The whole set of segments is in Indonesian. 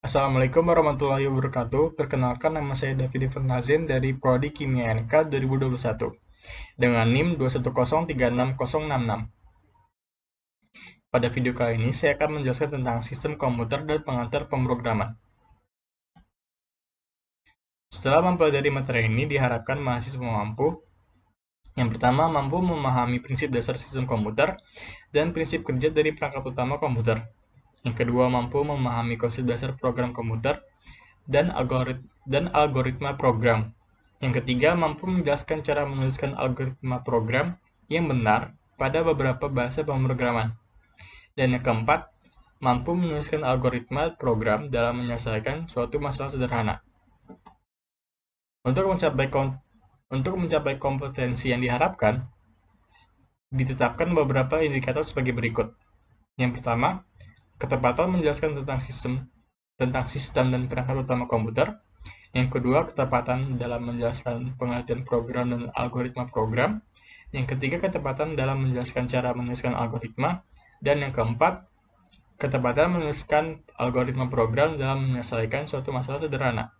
Assalamualaikum warahmatullahi wabarakatuh. Perkenalkan, nama saya David Ivan Nazin dari Prodi Kimia NK 2021 dengan NIM 210366066. Pada video kali ini, saya akan menjelaskan tentang sistem komputer dan pengantar pemrograman. Setelah mempelajari materi ini, diharapkan mahasiswa mampu: yang pertama, mampu memahami prinsip dasar sistem komputer dan prinsip kerja dari perangkat utama komputer. Yang kedua, mampu memahami konsep dasar program komputer dan algoritma program. Yang ketiga, mampu menjelaskan cara menuliskan algoritma program yang benar pada beberapa bahasa pemrograman. Dan yang keempat, mampu menuliskan algoritma program dalam menyelesaikan suatu masalah sederhana. Untuk mencapai kompetensi yang diharapkan, ditetapkan beberapa indikator sebagai berikut. Yang pertama, ketepatan menjelaskan tentang sistem dan perangkat utama komputer. Yang kedua, ketepatan dalam menjelaskan pengertian program dan algoritma program. Yang ketiga, ketepatan dalam menjelaskan cara menuliskan algoritma. Dan yang keempat, ketepatan menuliskan algoritma program dalam menyelesaikan suatu masalah sederhana.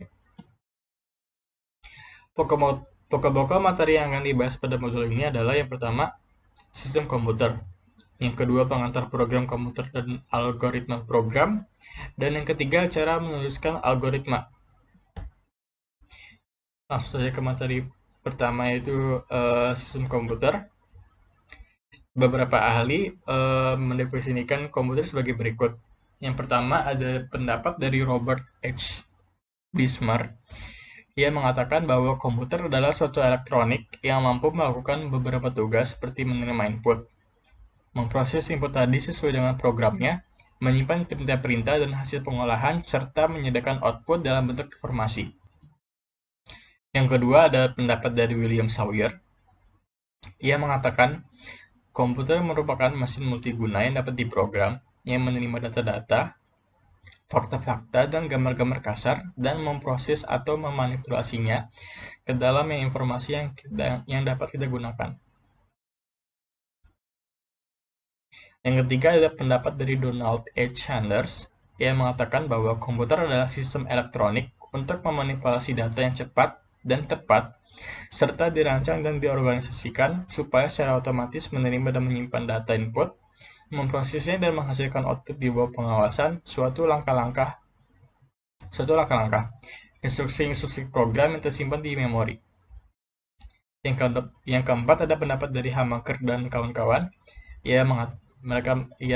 Pokok-pokok materi yang akan dibahas pada modul ini adalah: yang pertama, sistem komputer. Yang kedua, pengantar program komputer dan algoritma program. Dan yang ketiga, cara menuliskan algoritma. Langsung saja ke materi pertama, yaitu sistem komputer. Beberapa ahli mendefinisikan komputer sebagai berikut. Yang pertama, ada pendapat dari Robert H. Bismarck. Ia mengatakan bahwa komputer adalah suatu elektronik yang mampu melakukan beberapa tugas seperti menerima input, memproses input tadi sesuai dengan programnya, menyimpan perintah-perintah dan hasil pengolahan, serta menyediakan output dalam bentuk informasi. Yang kedua, ada pendapat dari William Sawyer. Ia mengatakan komputer merupakan mesin multiguna yang dapat diprogram, yang menerima data-data, fakta-fakta, dan gambar-gambar kasar, dan memproses atau memanipulasinya ke dalam informasi yang dapat kita gunakan. Yang ketiga ada pendapat dari Donald H. Sanders. Ia mengatakan bahwa komputer adalah sistem elektronik untuk memanipulasi data yang cepat dan tepat, serta dirancang dan diorganisasikan supaya secara otomatis menerima dan menyimpan data input, memprosesnya dan menghasilkan output di bawah pengawasan suatu langkah-langkah instruksi-instruksi program yang tersimpan di memori. Yang keempat ada pendapat dari Hamaker dan kawan-kawan. Ia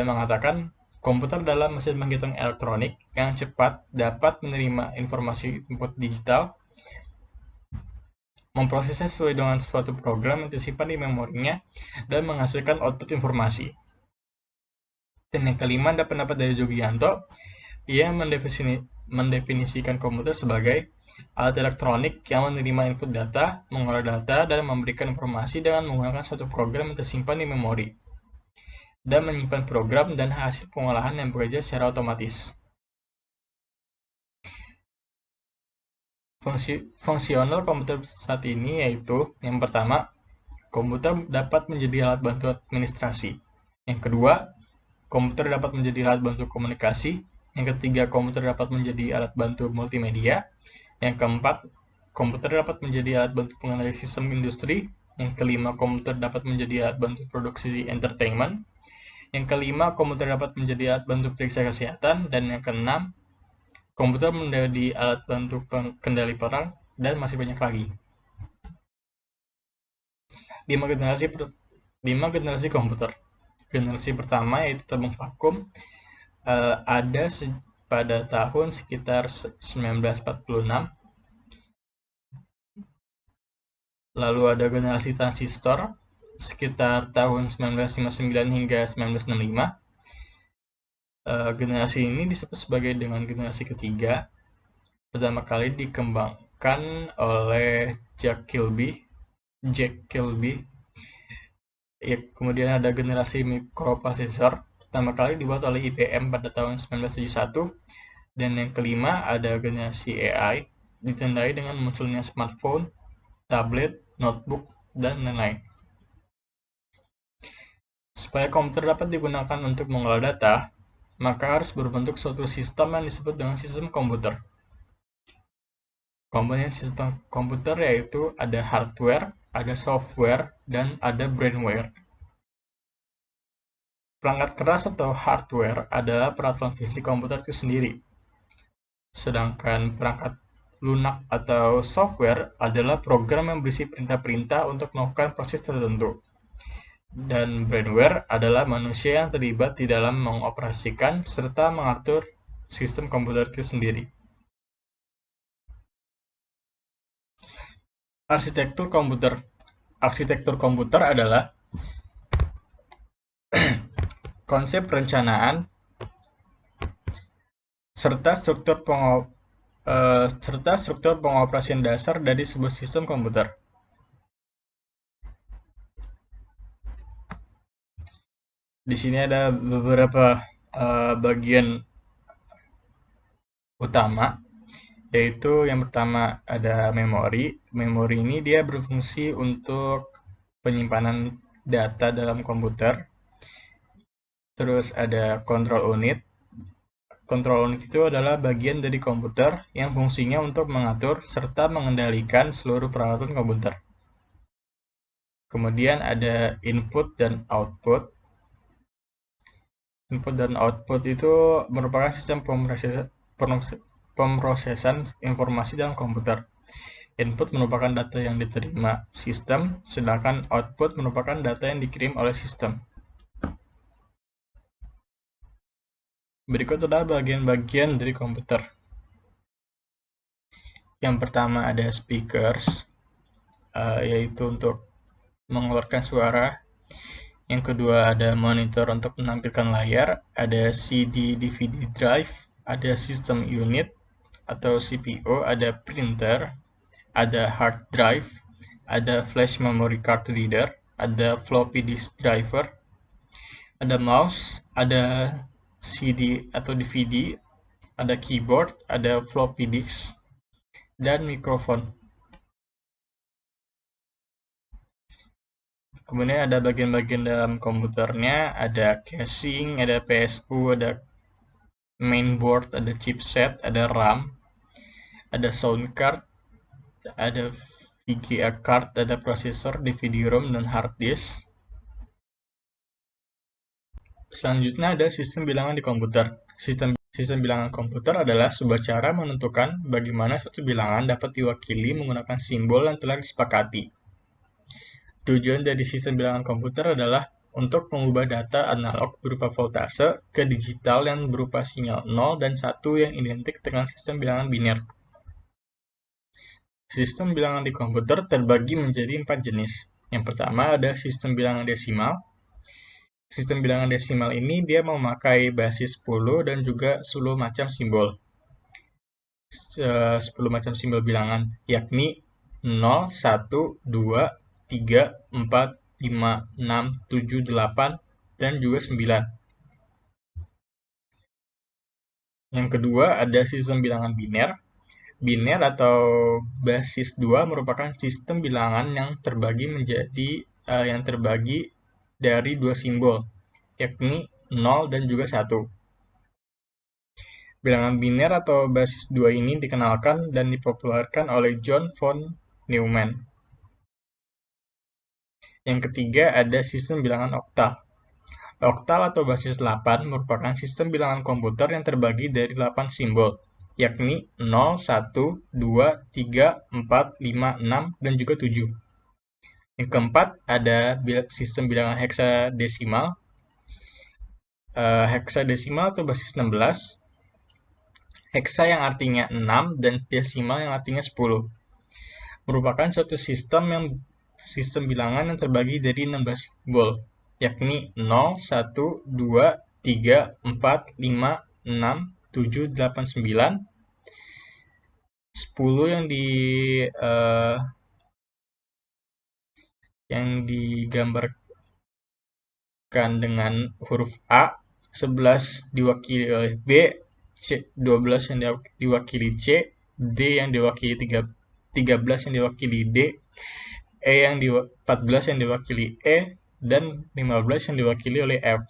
mengatakan komputer adalah mesin penghitung elektronik yang cepat, dapat menerima informasi input digital, memprosesnya sesuai dengan suatu program yang tersimpan di memorinya, dan menghasilkan output informasi. Dan yang kelima ada pendapat dari Jogianto. Ia mendefinisikan komputer sebagai alat elektronik yang menerima input data, mengolah data, dan memberikan informasi dengan menggunakan suatu program yang tersimpan di memori, dan menyimpan program dan hasil pengolahan yang bekerja secara otomatis. Fungsional komputer saat ini yaitu: yang pertama, komputer dapat menjadi alat bantu administrasi. Yang kedua, komputer dapat menjadi alat bantu komunikasi. Yang ketiga, komputer dapat menjadi alat bantu multimedia. Yang keempat, komputer dapat menjadi alat bantu pengendali sistem industri. Yang kelima, komputer dapat menjadi alat bantu produksi entertainment. Yang kelima, komputer dapat menjadi alat bantu periksa kesehatan. Dan yang keenam, komputer menjadi alat bantu kendali perang, dan masih banyak lagi. 5 generasi komputer. Generasi pertama yaitu tabung vakum, ada pada tahun sekitar 1946. Lalu ada generasi transistor sekitar tahun 1959 hingga 1965. Generasi ini disebut sebagai dengan generasi ketiga. Pertama kali dikembangkan oleh Jack Kilby. Ya, kemudian ada generasi mikroprosesor, pertama kali dibuat oleh IBM pada tahun 1971. Dan yang kelima ada generasi AI, ditandai dengan munculnya smartphone, tablet, notebook, dan lain-lain. Supaya komputer dapat digunakan untuk mengolah data, maka harus berbentuk suatu sistem yang disebut dengan sistem komputer. Komponen sistem komputer yaitu ada hardware, ada software, dan ada brainware. Perangkat keras atau hardware adalah peraturan fisik komputer itu sendiri. Sedangkan perangkat lunak atau software adalah program yang berisi perintah-perintah untuk melakukan proses tertentu. Dan brainware adalah manusia yang terlibat di dalam mengoperasikan serta mengatur sistem komputer itu sendiri. Arsitektur komputer. Arsitektur komputer adalah konsep perencanaan serta struktur pengoperasian dasar dari sebuah sistem komputer. Di sini ada beberapa bagian utama, yaitu yang pertama ada memori. Memori ini dia berfungsi untuk penyimpanan data dalam komputer. Terus ada control unit. Control unit itu adalah bagian dari komputer yang fungsinya untuk mengatur serta mengendalikan seluruh peralatan komputer. Kemudian ada input dan output. Input dan output itu merupakan sistem pemrosesan informasi dalam komputer. Input merupakan data yang diterima sistem, sedangkan output merupakan data yang dikirim oleh sistem. Berikut adalah bagian-bagian dari komputer. Yang pertama ada speakers, yaitu untuk mengeluarkan suara. Yang kedua ada monitor untuk menampilkan layar, ada CD/DVD drive, ada system unit atau CPU, ada printer, ada hard drive, ada flash memory card reader, ada floppy disk driver, ada mouse, ada CD atau DVD, ada keyboard, ada floppy disk, dan mikrofon. Kemudian ada bagian-bagian dalam komputernya, ada casing, ada PSU, ada mainboard, ada chipset, ada RAM, ada sound card, ada VGA card, ada prosesor, DVD-ROM, dan hard disk. Selanjutnya ada sistem bilangan di komputer. Sistem bilangan komputer adalah sebuah cara menentukan bagaimana suatu bilangan dapat diwakili menggunakan simbol yang telah disepakati. Tujuan dari sistem bilangan komputer adalah untuk mengubah data analog berupa voltase ke digital yang berupa sinyal 0 dan 1 yang identik dengan sistem bilangan biner. Sistem bilangan di komputer terbagi menjadi 4 jenis. Yang pertama ada sistem bilangan desimal. Sistem bilangan desimal ini dia memakai basis 10 dan juga 10 macam simbol. 10 macam simbol bilangan, yakni 0, 1, 2, 3, 4, 5, 6, 7, 8, dan juga 9. Yang kedua ada sistem bilangan biner. Biner atau basis 2 merupakan sistem bilangan yang terbagi dari dua simbol, yakni 0 dan juga 1. Bilangan biner atau basis 2 ini dikenalkan dan dipopulerkan oleh John von Neumann. Yang ketiga ada sistem bilangan oktal. Oktal atau basis 8 merupakan sistem bilangan komputer yang terbagi dari 8 simbol, yakni 0, 1, 2, 3, 4, 5, 6, dan juga 7. Yang keempat ada sistem bilangan heksadesimal. Heksadesimal atau basis 16. Heksa yang artinya 6 dan desimal yang artinya 10. Merupakan suatu sistem bilangan yang terbagi dari 16 simbol, yakni 0, 1, 2, 3, 4, 5, 6, 7, 8, 9. 10 yang digambarkan dengan huruf A, 11 diwakili oleh B, 12 yang diwakili C, D yang diwakili 13 yang diwakili D, 14 yang diwakili E, dan 15 yang diwakili oleh F.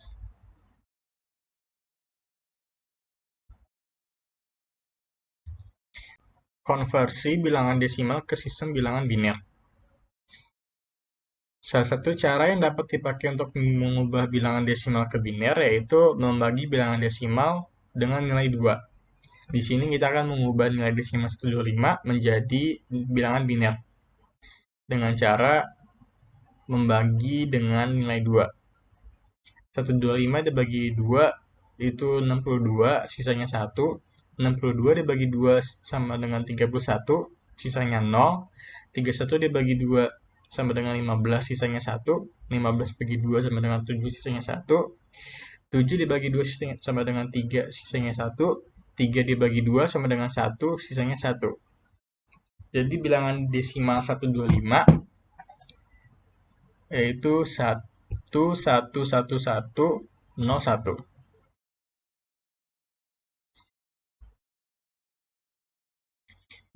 konversi bilangan desimal ke sistem bilangan biner. Salah satu cara yang dapat dipakai untuk mengubah bilangan desimal ke biner yaitu membagi bilangan desimal dengan nilai 2. Di sini kita akan mengubah nilai desimal 125 menjadi bilangan biner dengan cara membagi dengan nilai 2. 125 dibagi 2 itu 62, sisanya 1. 62 dibagi 2 sama dengan 31, sisanya 0. 31 dibagi 2 sama dengan 15, sisanya 1. 15 bagi 2 sama dengan 7, sisanya 1. 7 dibagi 2 sama dengan 3, sisanya 1. 3 dibagi 2 sama dengan 1, sisanya 1. Jadi bilangan desimal 125 yaitu 1111101.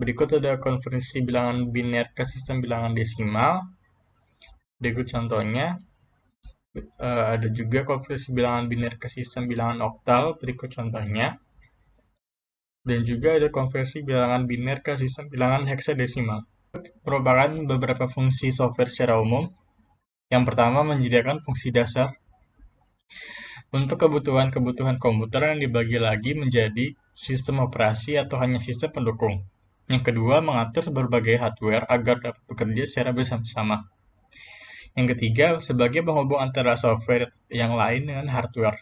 Berikut ada konversi bilangan biner ke sistem bilangan desimal. Berikut contohnya. Ada juga konversi bilangan biner ke sistem bilangan oktal. Berikut contohnya. Dan juga ada konversi bilangan biner ke sistem bilangan heksadesimal. Merupakan beberapa fungsi software secara umum. Yang pertama menyediakan fungsi dasar untuk kebutuhan-kebutuhan komputer yang dibagi lagi menjadi sistem operasi atau hanya sistem pendukung. Yang kedua, mengatur berbagai hardware agar dapat bekerja secara bersama-sama. Yang ketiga, sebagai penghubung antara software yang lain dengan hardware.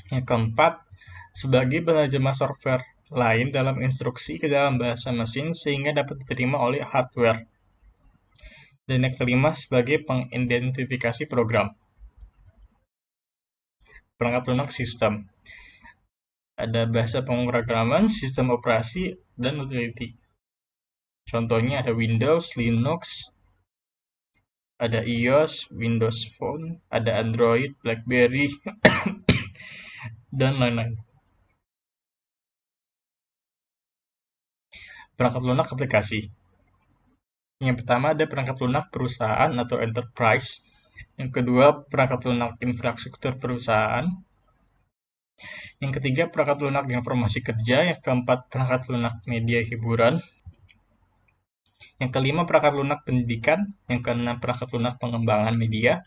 Yang keempat, sebagai penerjemah software lain dalam instruksi ke dalam bahasa mesin sehingga dapat diterima oleh hardware. Dan yang kelima, sebagai pengidentifikasi program. Perangkat lunak sistem. Ada bahasa pemrograman, sistem operasi, dan utility. Contohnya ada Windows, Linux, ada iOS, Windows Phone, ada Android, BlackBerry, dan lain-lain. Perangkat lunak aplikasi. Yang pertama ada perangkat lunak perusahaan atau enterprise. Yang kedua perangkat lunak infrastruktur perusahaan. Yang ketiga perangkat lunak informasi kerja. Yang keempat perangkat lunak media hiburan. Yang kelima perangkat lunak pendidikan. Yang keenam perangkat lunak pengembangan media.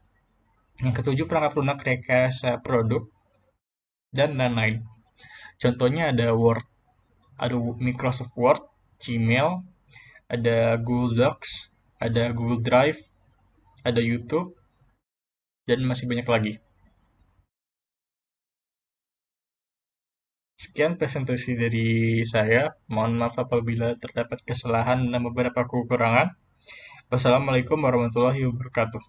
Yang ketujuh perangkat lunak rekayasa produk. Dan lain-lain. Contohnya ada Word, ada Microsoft Word, Gmail, ada Google Docs, ada Google Drive, ada YouTube, dan masih banyak lagi. Sekian presentasi dari saya. Mohon maaf apabila terdapat kesalahan dan beberapa kekurangan. Wassalamualaikum warahmatullahi wabarakatuh.